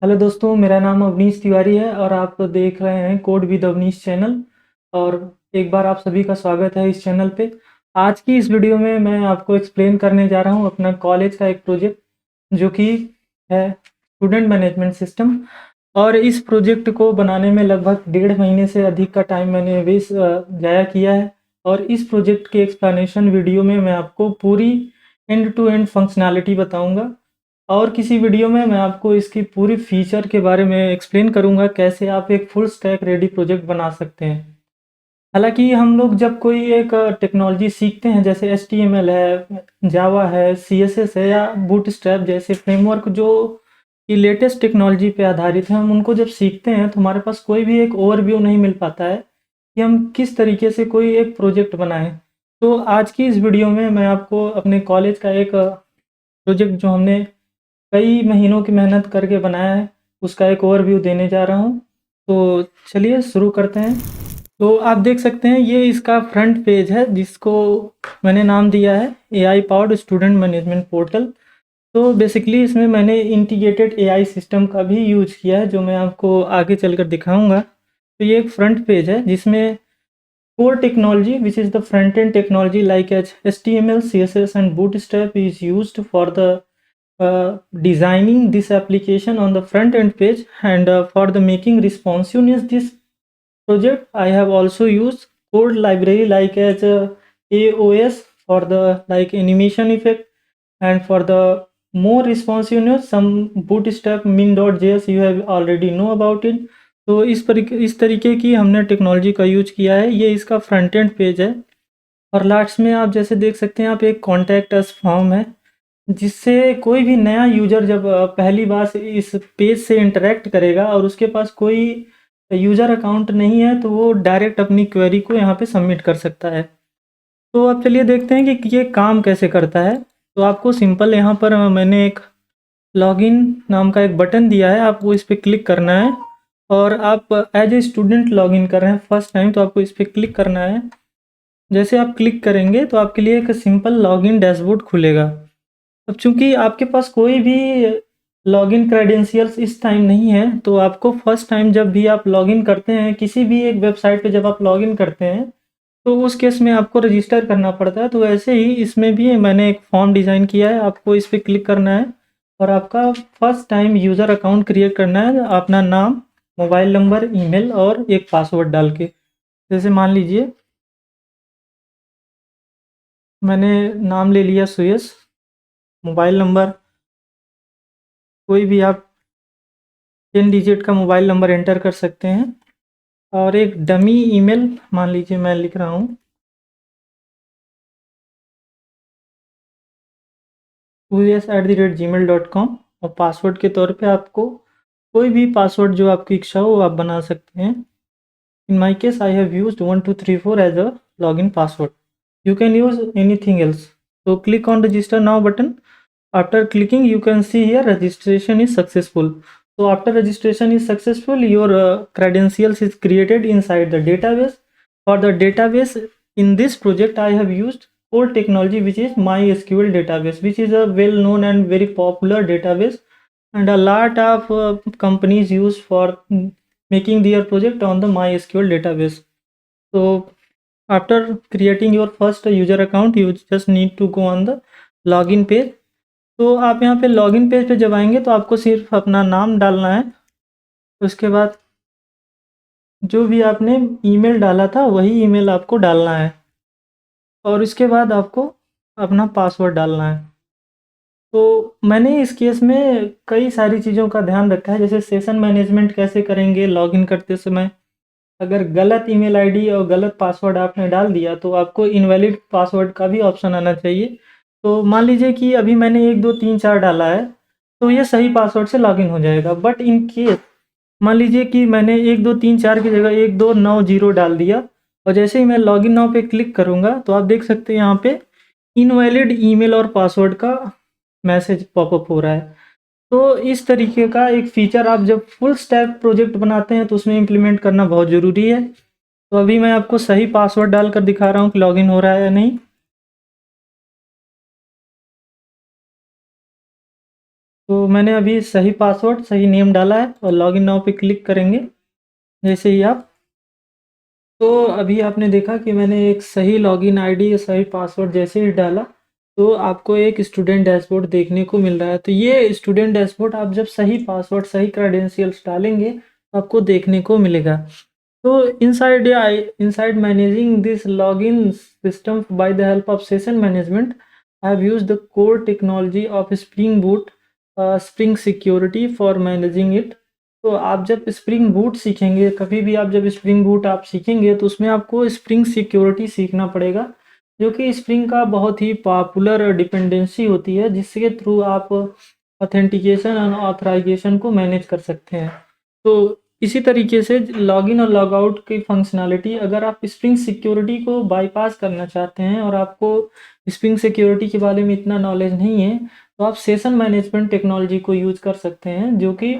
Hello दोस्तों, मेरा नाम अवनीश तिवारी है और आप देख रहे हैं कोड विद अवनीश चैनल। और एक बार आप सभी का स्वागत है इस चैनल पे। आज की इस वीडियो में मैं आपको एक्सप्लेन करने जा रहा हूँ अपना कॉलेज का एक प्रोजेक्ट, जो कि है स्टूडेंट मैनेजमेंट सिस्टम। और इस प्रोजेक्ट को बनाने में लगभग 1.5 महीने से अधिक का टाइम मैंने ज़ाया किया है। और इस प्रोजेक्ट के एक्सप्लेनेशन वीडियो में मैं आपको पूरी एंड टू एंड फंक्शनैलिटी बताऊंगा। और किसी वीडियो में मैं आपको इसकी पूरी फीचर के बारे में एक्सप्लेन करूंगा, कैसे आप एक फुल स्टैक रेडी प्रोजेक्ट बना सकते हैं। हालांकि हम लोग जब कोई एक टेक्नोलॉजी सीखते हैं, जैसे HTML है, जावा है, CSS है या बूटस्ट्रैप जैसे फ्रेमवर्क जो कि लेटेस्ट टेक्नोलॉजी पे आधारित हैं, हम उनको जब सीखते हैं तो हमारे पास कोई भी एक ओवरव्यू नहीं मिल पाता है कि हम किस तरीके से कोई एक प्रोजेक्ट बनाएं। तो आज की इस वीडियो में मैं आपको अपने कॉलेज का एक प्रोजेक्ट जो हमने कई महीनों की मेहनत करके बनाया है, उसका एक ओवरव्यू देने जा रहा हूँ। तो चलिए शुरू करते हैं। तो आप देख सकते हैं ये इसका फ्रंट पेज है, जिसको मैंने नाम दिया है AI powered student management portal. तो बेसिकली इसमें मैंने इंटीग्रेटेड AI सिस्टम का भी यूज किया है, जो मैं आपको आगे चलकर दिखाऊंगा। तो ये एक फ्रंट पेज है जिसमें core technology, which is the front end technology like HTML, CSS, and Bootstrap, is used for the designing this application on the front end page. And for the making responsiveness this project, I have also used code library like as AOS for the like animation effect, and for the more responsiveness some bootstrap min.js, you have already know about it. तो इस तरीके की हमने technology का use किया है। ये इसका फ्रंट एंड पेज है। और लास्ट में आप जैसे देख सकते हैं, आप एक कॉन्टैक्ट अस फॉर्म है, जिससे कोई भी नया यूज़र जब पहली बार से इस पेज से इंटरेक्ट करेगा और उसके पास कोई यूज़र अकाउंट नहीं है, तो वो डायरेक्ट अपनी क्वेरी को यहाँ पे सबमिट कर सकता है। तो अब चलिए देखते हैं कि ये काम कैसे करता है। तो आपको सिंपल यहाँ पर मैंने एक लॉगिन नाम का एक बटन दिया है, आपको इस पर क्लिक करना है। और आप एज ए स्टूडेंट लॉगिन कर रहे हैं फर्स्ट टाइम, तो आपको इस पर क्लिक करना है। जैसे आप क्लिक करेंगे तो आपके लिए एक सिंपल लॉगिन डैशबोर्ड खुलेगा। अब चूंकि आपके पास कोई भी लॉगिन क्रेडेंशियल्स इस टाइम नहीं है, तो आपको फर्स्ट टाइम जब भी आप लॉगिन करते हैं किसी भी एक वेबसाइट पे, जब आप लॉगिन करते हैं तो उस केस में आपको रजिस्टर करना पड़ता है। तो ऐसे ही इसमें भी मैंने एक फॉर्म डिज़ाइन किया है, आपको इस पर क्लिक करना है और आपका first time user account create करना है, अपना नाम, मोबाइल नंबर, ईमेल और एक पासवर्ड डाल के। जैसे मान लीजिए मैंने नाम ले लिया सुयश, मोबाइल नंबर कोई भी आप 10 डिजिट का मोबाइल नंबर एंटर कर सकते हैं। और एक डमी ईमेल मान लीजिए मैं लिख रहा हूँ uyas@gmail.com। और पासवर्ड के तौर पे आपको कोई भी पासवर्ड जो आपकी इच्छा हो वो आप बना सकते हैं। In my case I have used 1234 as a login password. You can use anything else. तो click on register now button. After clicking, you can see here registration is successful. So after registration is successful, your credentials is created inside the database. For the database, in this project, I have used core technology, which is MySQL database, which is a well-known and very popular database, and a lot of companies use for making their project on the MySQL database. So after creating your first user account, you just need to go on the login page। तो आप यहाँ पे login page पे जब आएंगे तो आपको सिर्फ अपना नाम डालना है। उसके बाद जो भी आपने ईमेल डाला था वही ईमेल आपको डालना है, और इसके बाद आपको अपना पासवर्ड डालना है। तो मैंने इस केस में कई सारी चीज़ों का ध्यान रखा है, जैसे सेशन मैनेजमेंट कैसे करेंगे लॉगिन करते समय। अगर गलत ईमेल आईडी और गलत पासवर्ड आपने डाल दिया तो आपको इनवैलिड पासवर्ड का भी ऑप्शन आना चाहिए। तो मान लीजिए कि अभी मैंने 1 2 3 4 डाला है, तो ये सही पासवर्ड से लॉगिन हो जाएगा। बट इन केस मान लीजिए कि मैंने 1 2 3 4 की जगह 1 2 9 0 डाल दिया, और जैसे ही मैं लॉगिन नाउ पे क्लिक करूँगा तो आप देख सकते हैं यहाँ पे इनवैलिड ईमेल और पासवर्ड का मैसेज पॉपअप हो रहा है। तो इस तरीके का एक फीचर आप जब फुल स्टैक प्रोजेक्ट बनाते हैं तो उसमें इम्प्लीमेंट करना बहुत ज़रूरी है। तो अभी मैं आपको सही पासवर्ड डालकर दिखा रहा हूँ कि लॉगिन हो रहा है या नहीं। तो मैंने अभी सही पासवर्ड, सही नेम डाला है और लॉगिन नाउ पे क्लिक करेंगे जैसे ही आप। तो अभी आपने देखा कि मैंने एक सही लॉगिन आईडी, सही पासवर्ड जैसे ही डाला, तो आपको एक स्टूडेंट डैशबोर्ड देखने को मिल रहा है। तो ये स्टूडेंट डैशबोर्ड आप जब सही पासवर्ड, सही क्रेडेंशियल्स डालेंगे, तो आपको देखने को मिलेगा। So inside managing this login system by the help of session management, I have used the core technology of Spring Boot, Spring Security for managing it. तो आप जब स्प्रिंग बूट सीखेंगे, कभी भी आप जब स्प्रिंग बूट आप सीखेंगे तो उसमें आपको स्प्रिंग सिक्योरिटी सीखना पड़ेगा, जो कि स्प्रिंग का बहुत ही पॉपुलर डिपेंडेंसी होती है, जिसके थ्रू आप ऑथेंटिकेशन और ऑथराइजेशन को मैनेज कर सकते हैं। तो इसी तरीके से लॉगिन और लॉग आउट की फंक्शनैलिटी, अगर आप स्प्रिंग सिक्योरिटी को बाईपास करना चाहते हैं और आपको स्प्रिंग सिक्योरिटी के बारे में इतना नॉलेज नहीं है, तो आप सेशन मैनेजमेंट टेक्नोलॉजी को यूज़ कर सकते हैं, जो कि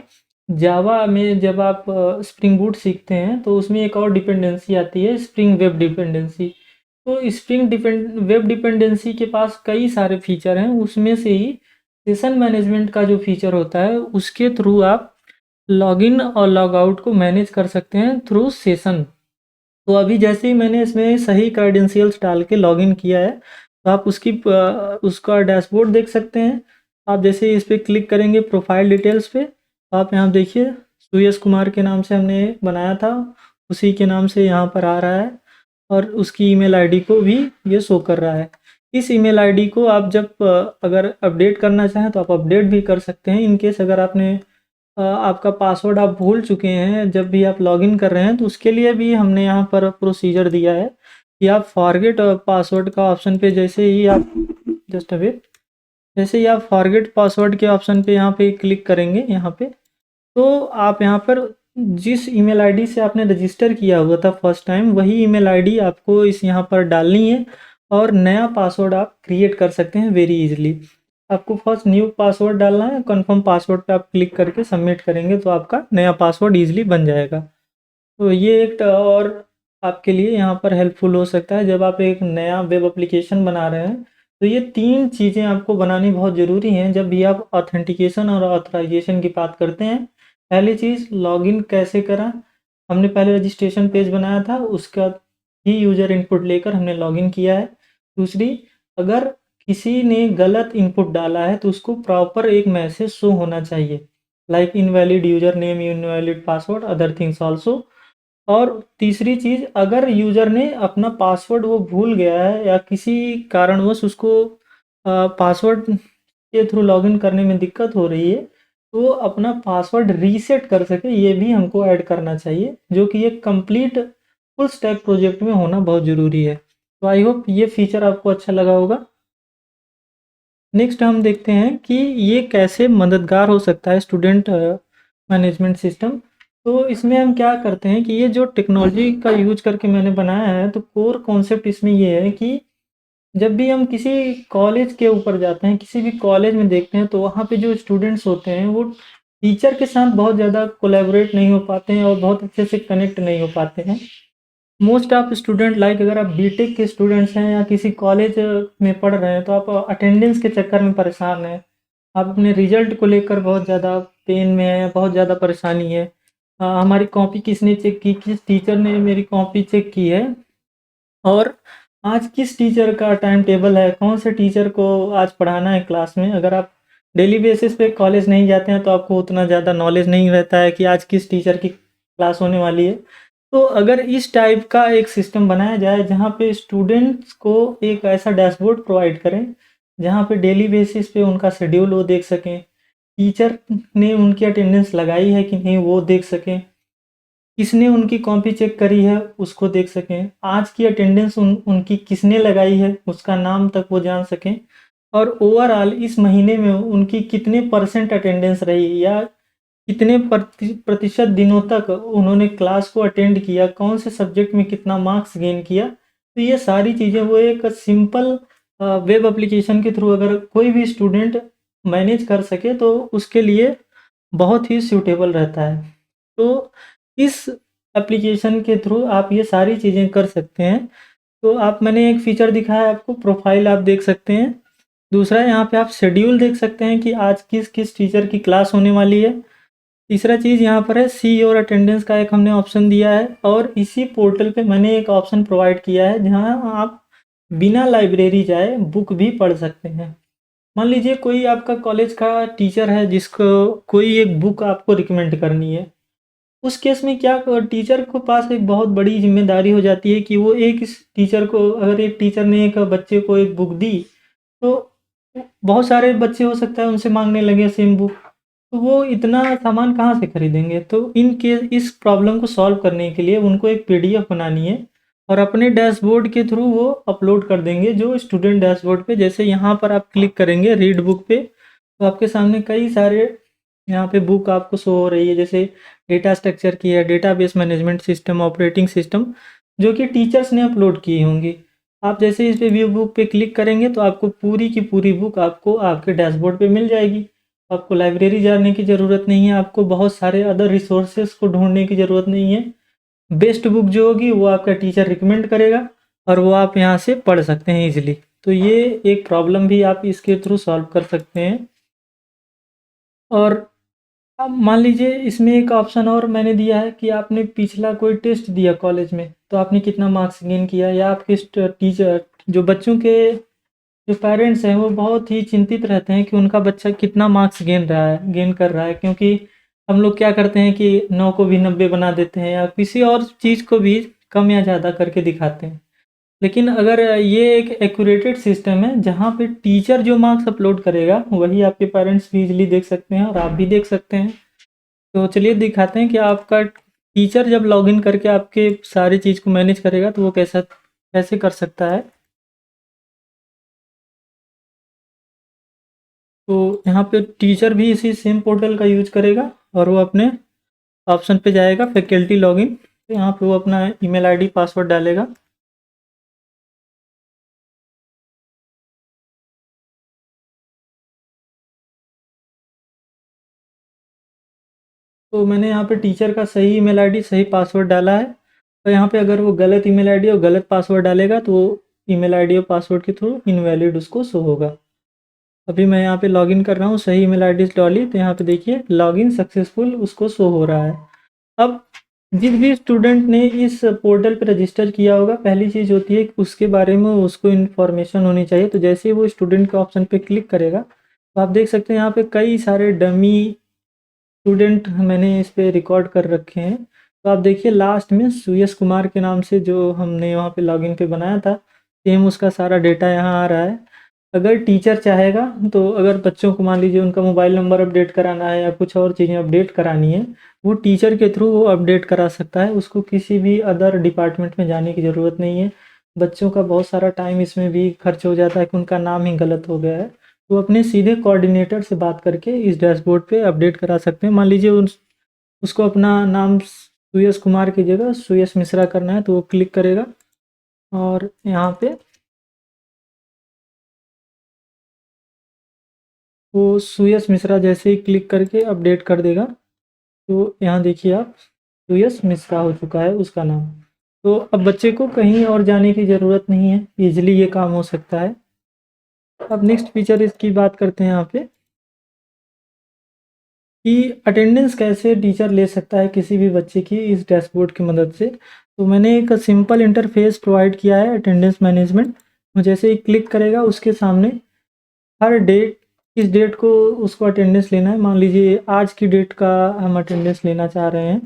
जावा में जब आप स्प्रिंग बूट सीखते हैं तो उसमें एक और डिपेंडेंसी आती है, स्प्रिंग वेब डिपेंडेंसी। तो वेब डिपेंडेंसी के पास कई सारे फीचर हैं, उसमें से ही सेशन मैनेजमेंट का जो फीचर होता है, उसके थ्रू आप लॉगिन और लॉग आउट को मैनेज कर सकते हैं थ्रू सेशन। तो अभी जैसे ही मैंने इसमें सही क्रेडेंशियल्स डाल के लॉगिन किया है, तो आप उसका डैशबोर्ड देख सकते हैं। आप जैसे ही इस पर क्लिक करेंगे प्रोफाइल डिटेल्स पे, तो आप यहाँ देखिए सुयश कुमार के नाम से हमने बनाया था, उसी के नाम से यहाँ पर आ रहा है, और उसकी ईमेल आईडी को भी ये शो कर रहा है। इस ईमेल आईडी को आप जब अगर अपडेट करना चाहें तो आप अपडेट भी कर सकते हैं। इनकेस अगर आपका पासवर्ड आप भूल चुके हैं जब भी आप लॉगिन कर रहे हैं, तो उसके लिए भी हमने यहाँ पर प्रोसीजर दिया है कि आप फॉरगेट पासवर्ड का ऑप्शन पे जैसे ही आप जस्ट अवे जैसे ही आप फॉरगेट पासवर्ड के ऑप्शन पे यहाँ पे क्लिक करेंगे, यहाँ पे तो आप यहाँ पर जिस ईमेल आईडी से आपने रजिस्टर किया हुआ था फर्स्ट टाइम, वही ईमेल आईडी आपको इस यहाँ पर डालनी है और नया पासवर्ड आप क्रिएट कर सकते हैं वेरी इजीली। आपको फर्स्ट न्यू पासवर्ड डालना है, कंफर्म पासवर्ड पे आप क्लिक करके सबमिट करेंगे तो आपका नया पासवर्ड इजीली बन जाएगा। तो ये एक और आपके लिए यहाँ पर हेल्पफुल हो सकता है जब आप एक नया वेब एप्लीकेशन बना रहे हैं। तो ये 3 चीज़ें आपको बनानी बहुत ज़रूरी हैं जब भी आप ऑथेंटिकेशन और ऑथराइजेशन की बात करते हैं। पहली चीज़, लॉगिन कैसे करा, हमने पहले रजिस्ट्रेशन पेज बनाया था, उसका ही यूज़र इनपुट लेकर हमने लॉगिन किया है। दूसरी, अगर किसी ने गलत इनपुट डाला है तो उसको प्रॉपर एक मैसेज शो होना चाहिए, like invalid user name, invalid password, other things also. और तीसरी चीज़, अगर यूज़र ने अपना पासवर्ड वो भूल गया है या किसी कारणवश उसको पासवर्ड के थ्रू लॉगिन करने में दिक्कत हो रही है, तो वो अपना पासवर्ड रीसेट कर सके, ये भी हमको ऐड करना चाहिए, जो कि एक कंप्लीट फुल स्टैक प्रोजेक्ट में होना बहुत ज़रूरी है। तो आई होप ये फीचर आपको अच्छा लगा होगा। नेक्स्ट हम देखते हैं कि ये कैसे मददगार हो सकता है स्टूडेंट मैनेजमेंट सिस्टम। तो इसमें हम क्या करते हैं कि ये जो टेक्नोलॉजी का यूज करके मैंने बनाया है, तो कोर कॉन्सेप्ट इसमें ये है कि जब भी हम किसी कॉलेज के ऊपर जाते हैं, किसी भी कॉलेज में देखते हैं, तो वहाँ पे जो स्टूडेंट्स होते हैं वो टीचर के साथ बहुत ज़्यादा कोलैबोरेट नहीं हो पाते हैं और बहुत अच्छे से कनेक्ट नहीं हो पाते हैं। मोस्ट ऑफ स्टूडेंट, लाइक अगर आप बीटेक के स्टूडेंट्स हैं या किसी कॉलेज में पढ़ रहे हैं, तो आप अटेंडेंस के चक्कर में परेशान हैं। आप अपने रिजल्ट को लेकर बहुत ज़्यादा पेन में हैं, बहुत ज़्यादा परेशानी है। हमारी कॉपी किसने चेक की, किस टीचर ने मेरी कॉपी चेक की है, और आज किस टीचर का टाइम टेबल है, कौन से टीचर को आज पढ़ाना है क्लास में। अगर आप डेली बेसिस पे कॉलेज नहीं जाते हैं तो आपको उतना ज़्यादा नॉलेज नहीं रहता है कि आज किस टीचर की क्लास होने वाली है। तो अगर इस टाइप का एक सिस्टम बनाया जाए जहाँ पे स्टूडेंट्स को एक ऐसा डैशबोर्ड प्रोवाइड करें जहाँ पे डेली बेसिस पे उनका शेड्यूल वो देख सकें, टीचर ने उनकी अटेंडेंस लगाई है कि नहीं वो देख सकें, किसने उनकी कॉपी चेक करी है उसको देख सकें, आज की अटेंडेंस उनकी किसने लगाई है उसका नाम तक वो जान सकें, और ओवरऑल इस महीने में उनकी कितने परसेंट अटेंडेंस रही या कितने प्रतिशत दिनों तक उन्होंने क्लास को अटेंड किया, कौन से सब्जेक्ट में कितना मार्क्स गेन किया। तो ये सारी चीज़ें वो एक सिंपल वेब एप्लीकेशन के थ्रू अगर कोई भी स्टूडेंट मैनेज कर सके तो उसके लिए बहुत ही सूटेबल रहता है। तो इस एप्लीकेशन के थ्रू आप ये सारी चीज़ें कर सकते हैं। तो मैंने एक फ़ीचर दिखाया आपको, प्रोफाइल आप देख सकते हैं। दूसरा यहाँ पे आप शेड्यूल देख सकते हैं कि आज किस किस टीचर की क्लास होने वाली है। तीसरा चीज़ यहाँ पर है सी योर अटेंडेंस का एक हमने ऑप्शन दिया है, और इसी पोर्टल पे मैंने एक ऑप्शन प्रोवाइड किया है जहाँ आप बिना लाइब्रेरी जाए बुक भी पढ़ सकते हैं। मान लीजिए कोई आपका कॉलेज का टीचर है जिसको कोई एक बुक आपको रिकमेंड करनी है, उस केस में क्या टीचर के पास एक बहुत बड़ी जिम्मेदारी हो जाती है कि वो एक इस टीचर को, अगर एक टीचर ने एक बच्चे को एक बुक दी तो बहुत सारे बच्चे हो सकता है उनसे मांगने लगे सेम बुक, तो वो इतना सामान कहाँ से खरीदेंगे। तो इन केस इस प्रॉब्लम को सॉल्व करने के लिए उनको एक पीडीएफ बनानी है और अपने डैशबोर्ड के थ्रू वो अपलोड कर देंगे जो स्टूडेंट डैशबोर्ड पे। जैसे यहाँ पर आप क्लिक करेंगे रीड बुक पे, तो आपके सामने कई सारे यहाँ पे बुक आपको शो हो रही है, जैसे डेटा स्ट्रक्चर की है, database management system, operating system, जो कि टीचर्स ने अपलोड की होंगी। आप जैसे इस पे व्यू बुक पे क्लिक करेंगे तो आपको पूरी की पूरी बुक आपको आपके डैशबोर्ड पे मिल जाएगी। आपको लाइब्रेरी जाने की ज़रूरत नहीं है, आपको बहुत सारे अदर रिसोर्सेज को ढूंढने की ज़रूरत नहीं है। बेस्ट बुक जो होगी वो आपका टीचर रिकमेंड करेगा और वो आप यहाँ से पढ़ सकते हैं ईजिली। तो ये एक प्रॉब्लम भी आप इसके थ्रू सॉल्व कर सकते हैं। और अब मान लीजिए इसमें एक ऑप्शन और मैंने दिया है कि आपने पिछला कोई टेस्ट दिया कॉलेज में तो आपने कितना मार्क्स गेन किया, या आपके टीचर जो बच्चों के जो पेरेंट्स हैं वो बहुत ही चिंतित रहते हैं कि उनका बच्चा कितना मार्क्स गेन कर रहा है, क्योंकि हम लोग क्या करते हैं कि 9 को भी 90 बना देते हैं या किसी और चीज़ को भी कम या ज़्यादा करके दिखाते हैं। लेकिन अगर ये एक एक्यूरेटेड सिस्टम है जहाँ पे टीचर जो मार्क्स अपलोड करेगा वही आपके पेरेंट्स भी इजीली देख सकते हैं और आप भी देख सकते हैं। तो चलिए दिखाते हैं कि आपका टीचर जब लॉगिन करके आपके सारी चीज़ को मैनेज करेगा तो वो कैसे कर सकता है। तो यहाँ पे टीचर भी इसी सेम पोर्टल का यूज करेगा और वो अपने ऑप्शन पे जाएगा फैकल्टी लॉगिन, तो यहाँ पे वो अपना ईमेल आईडी पासवर्ड डालेगा। तो मैंने यहाँ पे टीचर का सही ईमेल आईडी सही पासवर्ड डाला है, तो यहाँ पे अगर वो गलत ईमेल आईडी और गलत पासवर्ड डालेगा तो ईमेल आईडी और पासवर्ड के थ्रू इनवैलिड उसको शो होगा। अभी मैं यहाँ पे लॉगिन कर रहा हूँ, सही ईमेल आईडी डाली तो यहाँ पे देखिए लॉगिन सक्सेसफुल उसको शो हो रहा है। अब जिस भी स्टूडेंट ने इस पोर्टल पे रजिस्टर किया होगा, पहली चीज़ होती है कि उसके बारे में उसको इन्फॉर्मेशन होनी चाहिए। तो जैसे ही वो स्टूडेंट के ऑप्शन पे क्लिक करेगा तो आप देख सकते हैं यहाँ पे कई सारे डमी स्टूडेंट मैंने इस पे रिकॉर्ड कर रखे हैं। तो आप देखिए लास्ट में सुयश कुमार के नाम से जो हमने वहाँ पे लॉगिन पे बनाया था, सेम उसका सारा डेटा यहाँ आ रहा है। अगर टीचर चाहेगा तो अगर बच्चों को मान लीजिए उनका मोबाइल नंबर अपडेट कराना है या कुछ और चीज़ें अपडेट करानी है, वो टीचर के थ्रू वो अपडेट करा सकता है, उसको किसी भी अदर डिपार्टमेंट में जाने की ज़रूरत नहीं है। बच्चों का बहुत सारा टाइम इसमें भी खर्च हो जाता है कि उनका नाम ही गलत हो गया है, तो अपने सीधे कोऑर्डिनेटर से बात करके इस डैशबोर्ड पे अपडेट करा सकते हैं। मान लीजिए उसको अपना नाम सुयश कुमार की जगह सुयश मिश्रा करना है तो वो क्लिक करेगा और यहाँ पे वो सुयश मिश्रा जैसे ही क्लिक करके अपडेट कर देगा तो यहाँ देखिए आप सुयश मिश्रा हो चुका है उसका नाम। तो अब बच्चे को कहीं और जाने की ज़रूरत नहीं है, ईजिली ये काम हो सकता है। अब नेक्स्ट फीचर इसकी बात करते हैं यहाँ पे कि अटेंडेंस कैसे टीचर ले सकता है किसी भी बच्चे की इस डैशबोर्ड की मदद से। तो मैंने एक सिंपल इंटरफेस प्रोवाइड किया है अटेंडेंस मैनेजमेंट। जैसे ही क्लिक करेगा उसके सामने हर डेट, किस डेट को उसको अटेंडेंस लेना है, मान लीजिए आज की डेट का हम अटेंडेंस लेना चाह रहे हैं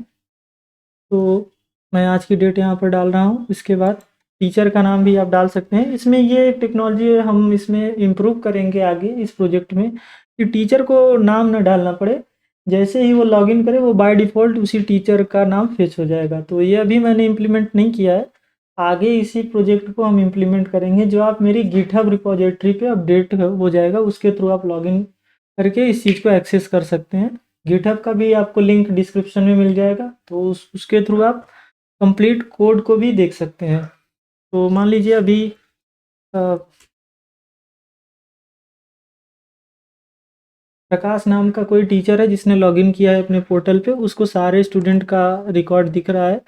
तो मैं आज की डेट यहाँ पर डाल रहा हूँ। इसके बाद टीचर का नाम भी आप डाल सकते हैं। इसमें ये टेक्नोलॉजी हम इसमें इम्प्रूव करेंगे आगे इस प्रोजेक्ट में कि टीचर को नाम ना डालना पड़े, जैसे ही वो लॉगिन करे वो बाय डिफ़ॉल्ट उसी टीचर का नाम फेच हो जाएगा। तो ये अभी मैंने इम्प्लीमेंट नहीं किया है, आगे इसी प्रोजेक्ट को हम इम्प्लीमेंट करेंगे जो आप मेरी गिटहब रिपॉजिटरी पे अपडेट हो जाएगा, उसके थ्रू आप लॉगिन करके इस चीज़ को एक्सेस कर सकते हैं। गिटहब का भी आपको लिंक डिस्क्रिप्शन में मिल जाएगा, तो उसके थ्रू आप कंप्लीट कोड को भी देख सकते हैं। तो मान लीजिए अभी प्रकाश नाम का कोई टीचर है जिसने लॉगिन किया है अपने पोर्टल पे, उसको सारे स्टूडेंट का रिकॉर्ड दिख रहा है।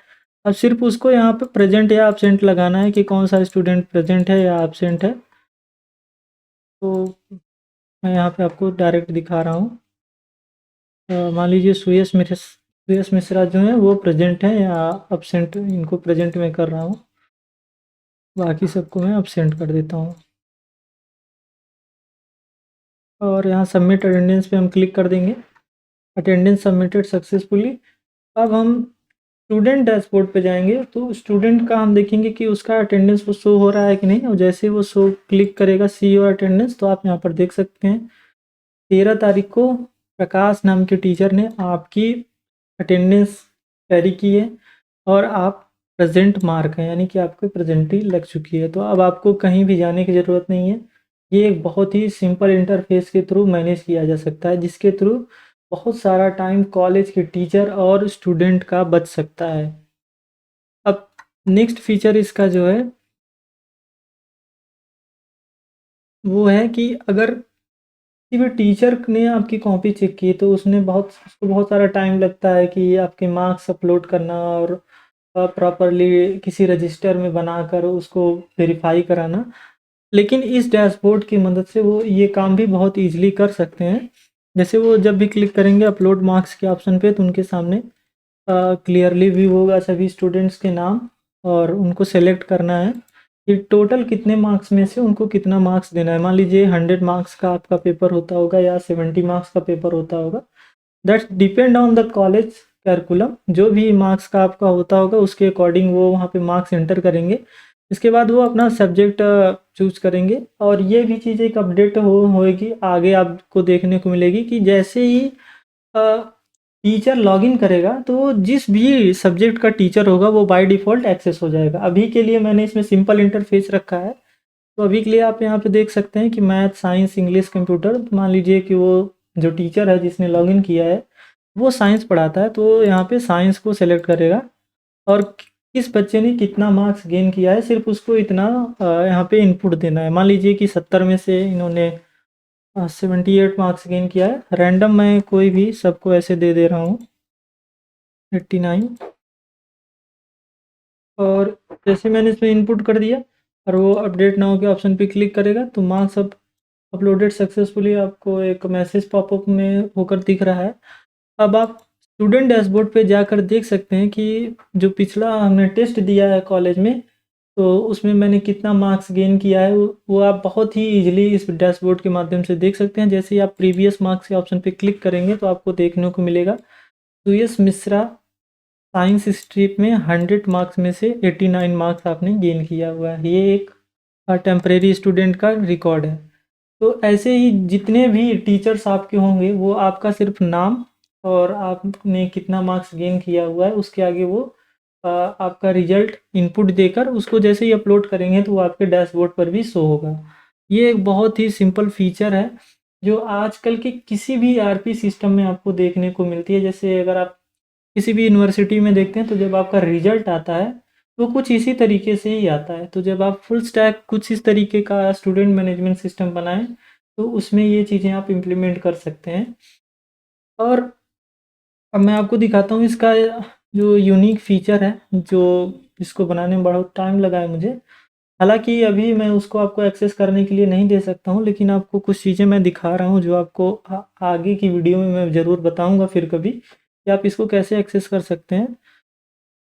अब सिर्फ उसको यहाँ पे प्रेजेंट या एब्सेंट लगाना है कि कौन सा स्टूडेंट प्रेजेंट है या एब्सेंट है। तो मैं यहाँ पे आपको डायरेक्ट दिखा रहा हूँ। मान लीजिए सुयश मिश्रा जो है वो प्रेजेंट है या अब्सेंट, इनको प्रेजेंट में कर रहा हूँ, बाकी सबको मैं अब्सेंट कर देता हूँ। और यहाँ सबमिट अटेंडेंस पे हम क्लिक कर देंगे। Attendance submitted successfully. अब हम स्टूडेंट डैशबोर्ड पे जाएंगे, तो स्टूडेंट का हम देखेंगे कि उसका अटेंडेंस वो शो हो रहा है कि नहीं। और जैसे वो शो क्लिक करेगा सी योर अटेंडेंस, तो आप यहाँ पर देख सकते हैं 13 तारीख को प्रकाश नाम के टीचर ने आपकी अटेंडेंस कैरी की है और आप प्रेजेंट मार्क है, यानी कि आपको प्रेजेंटी लग चुकी है। तो अब आपको कहीं भी जाने की ज़रूरत नहीं है। ये एक बहुत ही सिंपल इंटरफेस के थ्रू मैनेज किया जा सकता है, जिसके थ्रू बहुत सारा टाइम कॉलेज के टीचर और स्टूडेंट का बच सकता है। अब नेक्स्ट फीचर इसका जो है वो है कि अगर किसी भी टीचर ने आपकी कॉपी चेक की तो उसको बहुत सारा टाइम लगता है कि आपके मार्क्स अपलोड करना और प्रॉपरली किसी रजिस्टर में बनाकर उसको वेरीफाई कराना। लेकिन इस डैशबोर्ड की मदद से वो ये काम भी बहुत ईजिली कर सकते हैं। जैसे वो जब भी क्लिक करेंगे अपलोड मार्क्स के ऑप्शन पे, तो उनके सामने क्लियरली व्यू होगा सभी स्टूडेंट्स के नाम, और उनको सेलेक्ट करना है कि टोटल कितने मार्क्स में से उनको कितना मार्क्स देना है। मान लीजिए 100 मार्क्स का आपका पेपर होता होगा या 70 मार्क्स का पेपर होता होगा। That's depend on the college curriculum. जो भी मार्क्स का आपका होता होगा उसके अकॉर्डिंग वो वहाँ पे मार्क्स एंटर करेंगे। इसके बाद वो अपना सब्जेक्ट चूज करेंगे, और ये भी चीज़ एक अपडेट होएगी आगे आपको देखने को मिलेगी कि जैसे ही टीचर लॉगिन करेगा तो जिस भी सब्जेक्ट का टीचर होगा वो बाय डिफ़ॉल्ट एक्सेस हो जाएगा। अभी के लिए मैंने इसमें सिंपल इंटरफेस रखा है। तो अभी के लिए आप यहाँ पे देख सकते हैं कि मैथ, साइंस, इंग्लिश, कंप्यूटर, मान लीजिए कि वो जो टीचर है जिसने लॉगिन किया है वो साइंस पढ़ाता है, तो यहाँ पे साइंस को सेलेक्ट करेगा और किस बच्चे ने कितना मार्क्स गेन किया है सिर्फ उसको इतना यहाँ पे इनपुट देना है। मान लीजिए कि 70 में से इन्होंने 78 मार्क्स गेन किया है। रैंडम मैं कोई भी सबको ऐसे दे दे रहा हूँ 89। और जैसे मैंने इसमें इनपुट कर दिया और वो अपडेट नाउ के ऑप्शन पे क्लिक करेगा तो मार्क्स अब अपलोडेड सक्सेसफुली आपको एक मैसेज पॉपअप में होकर दिख रहा है। अब आप स्टूडेंट डैशबोर्ड पे जाकर देख सकते हैं कि जो पिछला हमने टेस्ट दिया है कॉलेज में, तो उसमें मैंने कितना मार्क्स गेन किया है वो आप बहुत ही ईजिली इस डैशबोर्ड के माध्यम से देख सकते हैं। जैसे ही आप प्रीवियस मार्क्स के ऑप्शन पे क्लिक करेंगे तो आपको देखने को मिलेगा सुयश मिश्रा साइंस स्ट्रीम में 100 मार्क्स में से 89 मार्क्स आपने गेन किया हुआ है। ये एक टेम्परेरी स्टूडेंट का रिकॉर्ड है। तो ऐसे ही जितने भी टीचर्स आपके होंगे वो आपका सिर्फ नाम और आपने कितना मार्क्स गेन किया हुआ है उसके आगे वो आपका रिजल्ट इनपुट देकर उसको जैसे ही अपलोड करेंगे तो वो आपके डैशबोर्ड पर भी शो होगा। ये एक बहुत ही सिंपल फीचर है जो आजकल के किसी भी ईआरपी सिस्टम में आपको देखने को मिलती है। जैसे अगर आप किसी भी यूनिवर्सिटी में देखते हैं तो जब आपका रिजल्ट आता है तो कुछ इसी तरीके से ही आता है। तो जब आप फुल स्टैक कुछ इस तरीके का स्टूडेंट मैनेजमेंट सिस्टम बनाएं तो उसमें ये चीज़ें आप इम्प्लीमेंट कर सकते हैं। और अब मैं आपको दिखाता हूँ इसका जो यूनिक फीचर है, जो इसको बनाने में बहुत टाइम लगा है मुझे। हालांकि अभी मैं उसको आपको एक्सेस करने के लिए नहीं दे सकता हूँ, लेकिन आपको कुछ चीज़ें मैं दिखा रहा हूँ जो आपको आगे की वीडियो में मैं ज़रूर बताऊँगा फिर कभी कि आप इसको कैसे एक्सेस कर सकते हैं।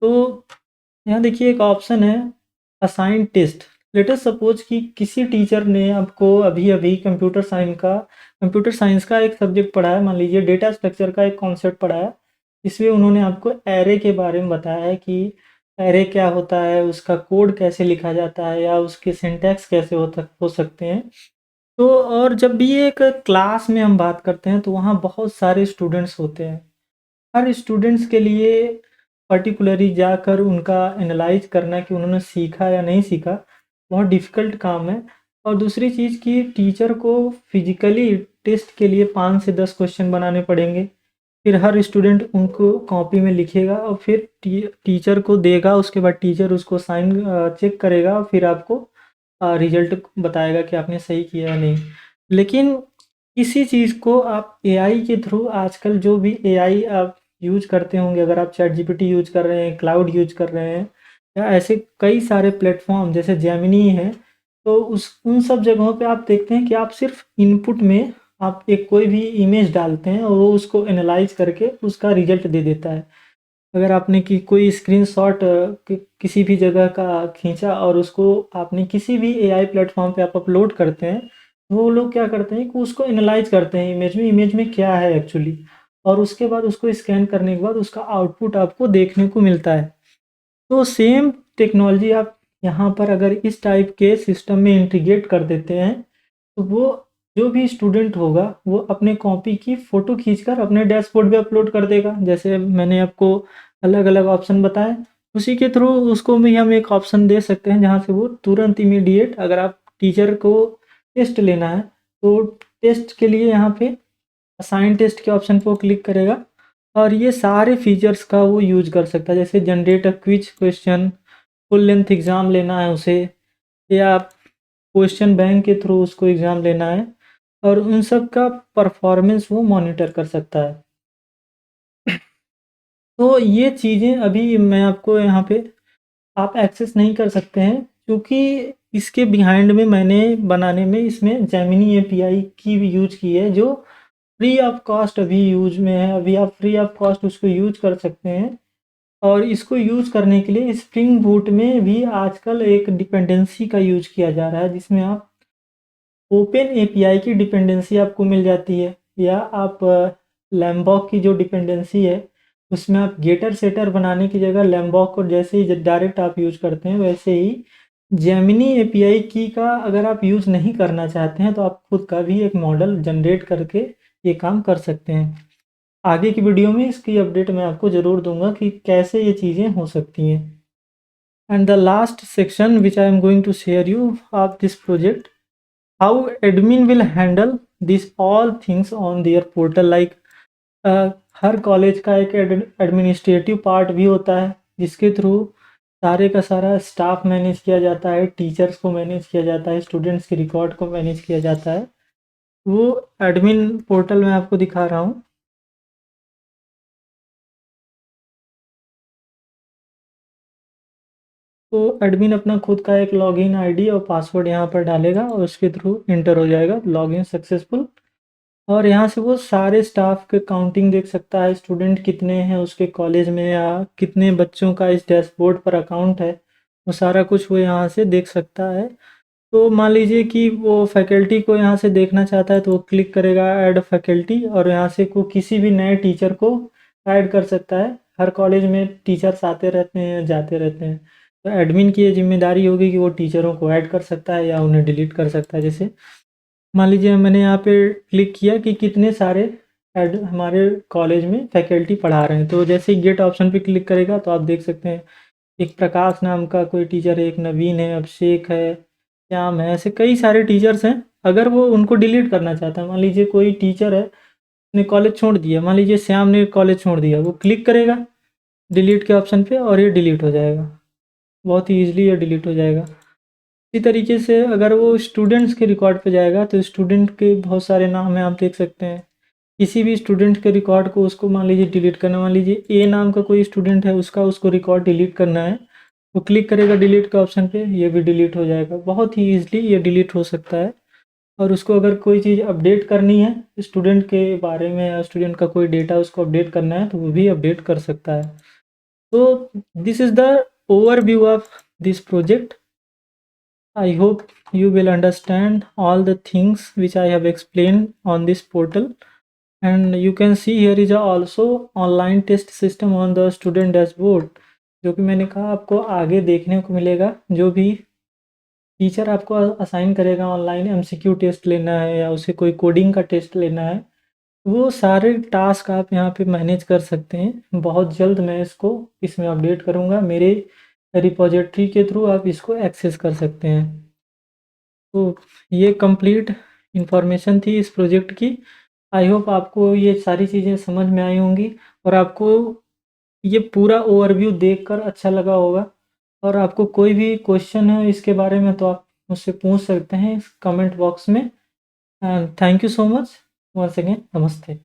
तो यहाँ देखिए एक ऑप्शन है assign test. Let us suppose कि किसी टीचर ने आपको अभी अभी कंप्यूटर साइंस का एक सब्जेक्ट पढ़ाया, मान लीजिए डेटा स्ट्रक्चर का एक कॉन्सेप्ट पढ़ाया। इसमें उन्होंने आपको एरे के बारे में बताया है कि एरे क्या होता है, उसका कोड कैसे लिखा जाता है या उसके सिंटैक्स कैसे हो सकते हैं। तो और जब भी एक क्लास में हम बात करते हैं तो वहाँ बहुत सारे स्टूडेंट्स होते हैं। हर स्टूडेंट्स के लिए पर्टिकुलरली जाकर उनका एनालाइज करना कि उन्होंने सीखा या नहीं सीखा बहुत डिफ़िकल्ट काम है। और दूसरी चीज़ कि टीचर को फिजिकली टेस्ट के लिए 5 से 10 क्वेश्चन बनाने पड़ेंगे। फिर हर स्टूडेंट उनको कॉपी में लिखेगा और फिर टीचर को देगा। उसके बाद टीचर उसको साइन चेक करेगा और फिर आपको रिजल्ट बताएगा कि आपने सही किया या नहीं। लेकिन किसी चीज़ को आप एआई के थ्रू आजकल जो भी एआई आप यूज़ करते होंगे, अगर आप चैट जीपीटी यूज़ कर रहे हैं, क्लाउड यूज़ कर रहे हैं या ऐसे कई सारे प्लेटफॉर्म जैसे जेमिनी है, तो उन सब जगहों पे आप देखते हैं कि आप सिर्फ इनपुट में आप एक कोई भी इमेज डालते हैं और वो उसको एनालाइज करके उसका रिजल्ट दे देता है। अगर आपने कोई स्क्रीनशॉट किसी भी जगह का खींचा और उसको आपने किसी भी एआई प्लेटफॉर्म पे आप अपलोड करते हैं, तो वो लोग क्या करते हैं कि उसको एनालाइज करते हैं इमेज में क्या है एक्चुअली, और उसके बाद उसको स्कैन करने के बाद उसका आउटपुट आपको देखने को मिलता है। तो सेम टेक्नोलॉजी आप यहाँ पर अगर इस टाइप के सिस्टम में इंटीग्रेट कर देते हैं, तो वो जो भी स्टूडेंट होगा वो अपने कॉपी की फ़ोटो खींचकर अपने डैशबोर्ड पे अपलोड कर देगा। जैसे मैंने आपको अलग-अलग ऑप्शन बताए, उसी के थ्रू उसको भी हम एक ऑप्शन दे सकते हैं जहाँ से वो तुरंत इमीडिएट, अगर आप टीचर को टेस्ट लेना है, तो टेस्ट के लिए यहाँ पे असाइन टेस्ट के ऑप्शन पे वो क्लिक करेगा और ये सारे फीचर्स का वो यूज़ कर सकता है। जैसे generate a quiz question, full length exam लेना है उसे, या क्वेश्चन बैंक के थ्रू उसको एग्ज़ाम लेना है, और उन सब का परफॉर्मेंस वो मॉनिटर कर सकता है। तो ये चीज़ें अभी मैं आपको यहाँ पे आप एक्सेस नहीं कर सकते हैं, क्योंकि इसके बिहाइंड में मैंने बनाने में इसमें जेमिनी एपीआई की भी यूज़ की है, जो फ्री ऑफ कॉस्ट अभी यूज़ में है। अभी आप फ्री ऑफ कॉस्ट उसको यूज़ कर सकते हैं, और इसको यूज़ करने के लिए स्प्रिंग बूट में भी आजकल एक डिपेंडेंसी का यूज़ किया जा रहा है, जिसमें आप ओपन एपीआई की डिपेंडेंसी आपको मिल जाती है, या आप लैम्बॉक की जो डिपेंडेंसी है उसमें आप गेटर सेटर बनाने की जगह लैम्बॉक को जैसे ही डायरेक्ट आप यूज़ करते हैं, वैसे ही जेमिनी एपीआई की का अगर आप यूज़ नहीं करना चाहते हैं तो आप खुद का भी एक मॉडल जनरेट करके ये काम कर सकते हैं। आगे की वीडियो में इसकी अपडेट मैं आपको ज़रूर दूंगा कि कैसे ये चीज़ें हो सकती हैं। And the last section which I am going to share you of this project, how admin will handle this all things on their portal, like her college का एक एडमिनिस्ट्रेटिव पार्ट भी होता है, जिसके थ्रू सारे का सारा स्टाफ मैनेज किया जाता है, टीचर्स को मैनेज किया जाता है, स्टूडेंट्स के रिकॉर्ड को मैनेज किया जाता है। वो एडमिन पोर्टल में आपको दिखा रहा हूँ। तो एडमिन अपना खुद का एक लॉगिन आईडी और पासवर्ड यहाँ पर डालेगा और उसके थ्रू इंटर हो जाएगा, लॉगिन सक्सेसफुल। और यहाँ से वो सारे स्टाफ के काउंटिंग देख सकता है, स्टूडेंट कितने हैं उसके कॉलेज में, या कितने बच्चों का इस डैशबोर्ड पर अकाउंट है, वो सारा कुछ वो यहाँ से देख सकता है। तो मान लीजिए कि वो फैकल्टी को यहाँ से देखना चाहता है, तो वो क्लिक करेगा ऐड फैकल्टी, और यहाँ से को किसी भी नए टीचर को ऐड कर सकता है। हर कॉलेज में टीचर्स आते रहते हैं, जाते रहते हैं, तो एडमिन की ये जिम्मेदारी होगी कि वो टीचरों को ऐड कर सकता है या उन्हें डिलीट कर सकता है। जैसे मान लीजिए मैंने यहाँ पे क्लिक किया कि कितने सारे ऐड हमारे कॉलेज में फैकल्टी पढ़ा रहे हैं, तो जैसे ही गेट ऑप्शन पे क्लिक करेगा तो आप देख सकते हैं एक प्रकाश नाम का कोई टीचर है, एक नवीन है, अभिषेक है, श्याम है, ऐसे कई सारे टीचर्स हैं। अगर वो उनको डिलीट करना चाहता है, मान लीजिए कोई टीचर है ने कॉलेज छोड़ दिया, मान लीजिए श्याम ने कॉलेज छोड़ दिया, वो क्लिक करेगा डिलीट के ऑप्शन पे और ये डिलीट हो जाएगा, बहुत ही ईजिली ये डिलीट हो जाएगा। इसी तरीके से अगर वो स्टूडेंट्स के रिकॉर्ड पे जाएगा तो स्टूडेंट के बहुत सारे नाम हैं, आप देख सकते हैं। किसी भी स्टूडेंट के रिकॉर्ड को उसको मान लीजिए डिलीट करना, मान लीजिए ए नाम का कोई स्टूडेंट है, उसको रिकॉर्ड डिलीट करना है, वो क्लिक करेगा डिलीट का ऑप्शन पे, ये भी डिलीट हो जाएगा, बहुत ही ईजिली ये डिलीट हो सकता है। और उसको अगर कोई चीज़ अपडेट करनी है स्टूडेंट के बारे में, या स्टूडेंट का कोई डेटा उसको अपडेट करना है, तो वो भी अपडेट कर सकता है। तो this is the overview of this project. I hope you will understand all the things which I have explained on this portal, and you can see here is also online test system on the student dashboard, जो कि मैंने कहा आपको आगे देखने को मिलेगा। जो भी टीचर आपको असाइन करेगा ऑनलाइन एमसीक्यू टेस्ट लेना है या उसे कोई कोडिंग का टेस्ट लेना है, वो सारे टास्क आप यहाँ पे मैनेज कर सकते हैं। बहुत जल्द मैं इसको इसमें अपडेट करूँगा, मेरे रिपोजिटरी के थ्रू आप इसको एक्सेस कर सकते हैं। तो ये कंप्लीट इन्फॉर्मेशन थी इस प्रोजेक्ट की। आई होप आपको ये सारी चीज़ें समझ में आई होंगी और आपको ये पूरा ओवरव्यू देखकर अच्छा लगा होगा। और आपको कोई भी क्वेश्चन है इसके बारे में तो आप मुझसे पूछ सकते हैं इस कमेंट बॉक्स में। And thank you so much once again, नमस्ते।